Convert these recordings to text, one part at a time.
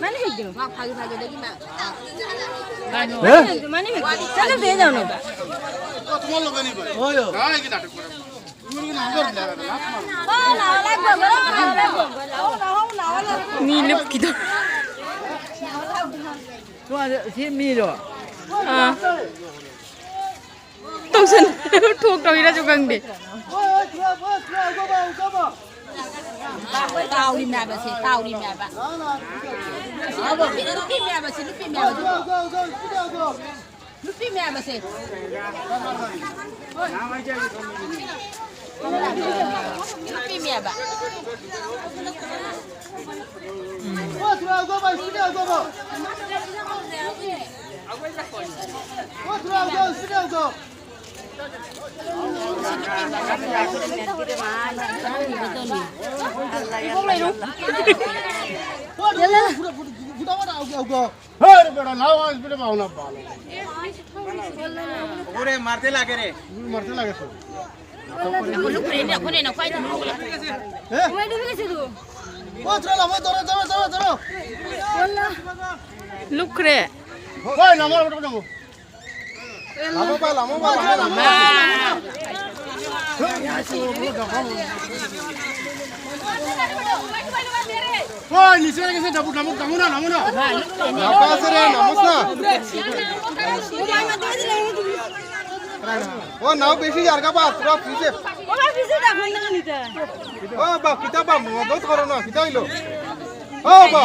많이 했죠. 막 파기 되기만. 예? 많이 했죠. 살도 되잖아. তোমার লোক নেই ভাই 어요. না কি নাটক করে তুমি নাম্বার লাগা না মিলুপ কি তো 좋아, 재미죠. 동선 톡톡이라 조강데. Tao đi mẹ bà xí, tao đi mẹ bà. Lúc đi mẹ bà xí, lúc đi mẹ bà xí. Lúc đi mẹ bà xí. Lúc đi mẹ bà. হরে বড় লাও আসবে পাও না পালো ওরে মারতে লাগে রে মারতে লাগে তো Lúc đi nè, con này nó quay thằng lúc là. ওই ডুবে গেছে তো ও চলো ভাই ধরো ধরো ধরো ধরো লুকরে ওই নামো নামো লামো বা লামো বা ওই নিচে গেছে ডাবু নামো নামো না নামো না নামো রে নামোস না ও নাও বেশি আর কা বাত পুরো ফ্রিজে ওরা ফিসে দেখুন না নিতে ও বা কিতা বা মদত করো না কিতা হইলো ও বা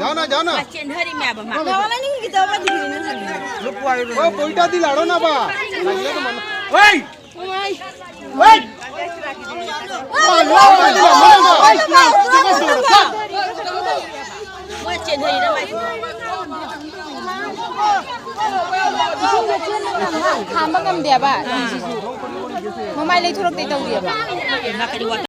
যাও না যাও না Chuyện hơi đi mẹ bà mà. Naola নি কি তো বা দিবি না ও বইটা দি লাড়ো না বা লাগিলে তো মন ওই! ওই ওই ও লো বালি মনে না Ôi, chuyện hơi đi đâu mày. খাম্বা কাম দিয়া বা মমাই লাই থরক দেই তাও দিয়া বা Mà cái đi qua